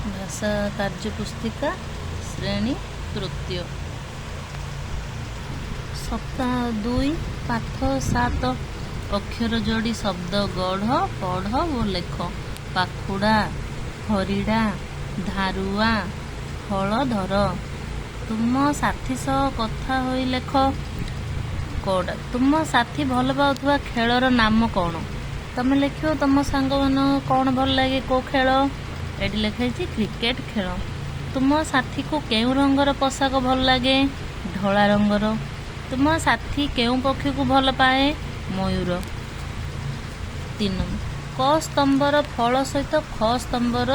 भाषा कार्यपुस्तिका श्रेणी तृतीय सप्ताह 2 पाठ 7 अक्षर जोड़ी शब्द गढ़ पढ़ ओ लेख पाखुड़ा हरिड़ा धारुआ हलधर तुम साथी सह कथा होई लेख कौड़ा तुम साथी भल पाउथुवा खेलर नाम कौन तुम लिख तुम सांग मान कौन भल लगे को खेल एटी लिखाई क्रिकेट खेल तुम साथी को केउ रंगर पोशाक भल लगे धला रंगर तुम साथी केउ पक्षी को भल पाए मयूर 3 क स्तंभर फल सहित ख स्तंभर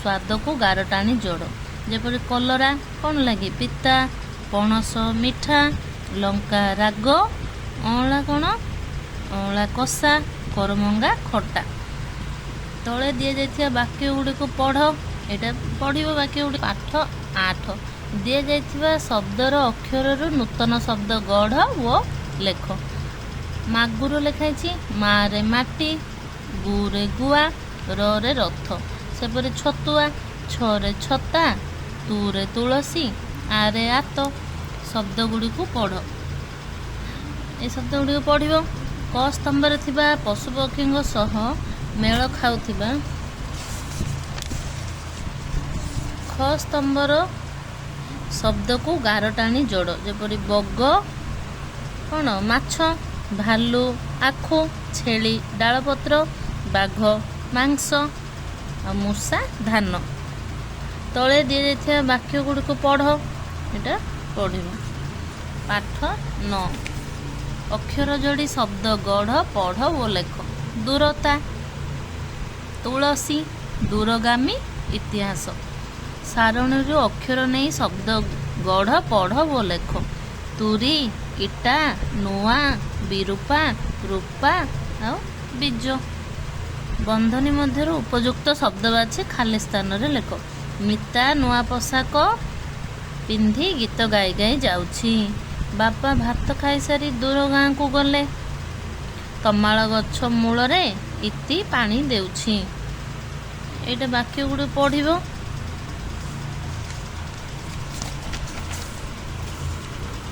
स्वाद को गार टाणी जोड़ जेपरी कलरा कौन लगे पिता पणस मिठा लंका राग अँला कौन अँला कषा करमंगा खटा तले दि जाइथिबा वाक्य गुड़िक पढ़ एटा पढ़िबो वाक्य गुड़ी पाठ 8 दि जाइथिबा शब्दर अक्षर नूतन शब्द गढ़ ओ लेख मागुर लिखाई मा रे माटी गु रे गुआ र रे रथ सेपरि छतुआ छ रे छता तू रे तुलसी आ रे आत शब्द गुड़ी को पढ़ ए शब्द गुड़ी पढ़िबो क स्तंभ थिबा पशुपक्षी सह मेल खाउथिबा ख स्तंभर शब्द को गार टाणी जोड़ जेपरी बग कौन माछ भालू आखु छेली डालपत्र बाघ मांस आ मूषा धान तले दि जाइथिबा वाक्य गुड़िक पढ़ एटा पढ़ पाठ 9 अक्षर जोड़ी शब्द गढ़ पढ़ ओ लेख दूरता तुलसी दूरगामी इतिहास सारणी अक्षर नहीं शब्द गढ़ पढ़ ओ लेख तुरी इटा नुआ विरूपा रूपा आ बीज बंधनी मध्य उपयुक्त शब्द बाछी खाली स्थान रे लेख मिता नुआ पोशाक पिंधि गीत गाई गाई जाउछि बापा भात खाई सारी दूर गाँ को गले तमाल गछ मूल रे इति पानी देउछि एटा वाक्य गुड़ी पढ़िबो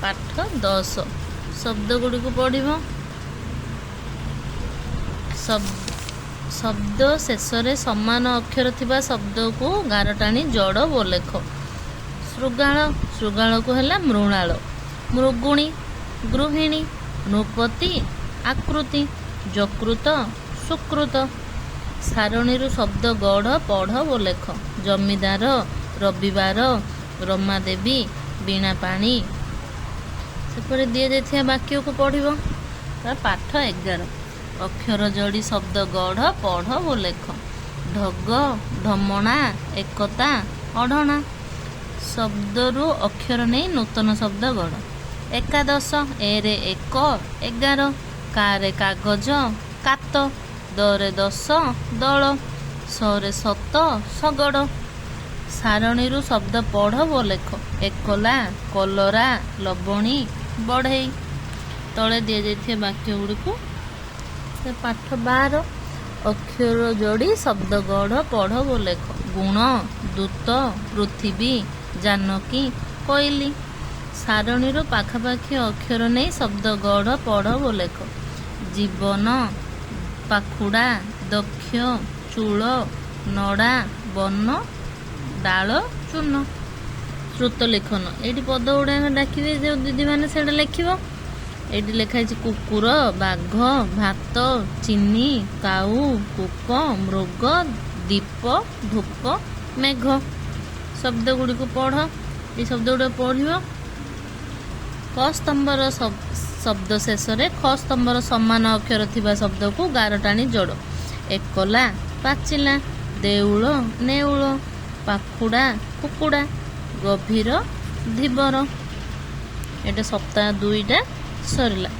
पाठ 10 शब्द गुड़ी को पढ़िबो शब्द शेष रे समान अक्षर थिबा शब्द को गार टाणी जोड़ ओ लेख श्रृगाल श्रृगाल को हैला मृणाल मृगुणी गृहिणी नृपति आकृति जकृत सुकृत सारणी शब्द गढ़ पढ़ ओ लेख जमीदार रविवार रमादेवी बीणा पाणी सेपरि दि जाइथिबा वाक्य को पढ़िबो पाठ 11 अक्षर जोड़ी शब्द गढ़ पढ़ ओ लेख ढग ढमणा एकता अढ़णा शब्दरू अक्षर नहीं नूतन शब्द गढ़ एकादश ए रे 1 11 का रे कागज कात द रे 10 दल स रे 7 सगड़ सारणी शब्द पढ़ ओ लेख एकला कलरा लवणी बढ़ई तले दि जाइथिबा वाक्य गुड़ी को पाठ 12 अक्षर जोड़ी शब्द गढ़ पढ़ ओ लेख गुण दूत पृथ्वी जानकी कोइली सारणी पाखापाखि अक्षर नहीं शब्द गढ़ पढ़ ओ लेख जीवन पाखुड़ा दक्ष चूल नड़ा बन डाल चून श्रुत लिखन ये पद गुड़ा डाकिबे जो दीदी मैंने से लिख ये लिखाई कुकुर बाघ भात चीनी काऊ कुक मृग दीप धूप मेघ शब्द गुड़ी को पढ़ ये शब्द गुड़ा पढ़ क स्तंभर शब्द शेष रे ख स्तंभर समान अक्षर थिबा शब्द को गार टाणी जोड़ एकला पाचिला देउल नेउल पाखुड़ा कुकुड़ा गभीर धीवर एटा सप्ताह 2 सरला।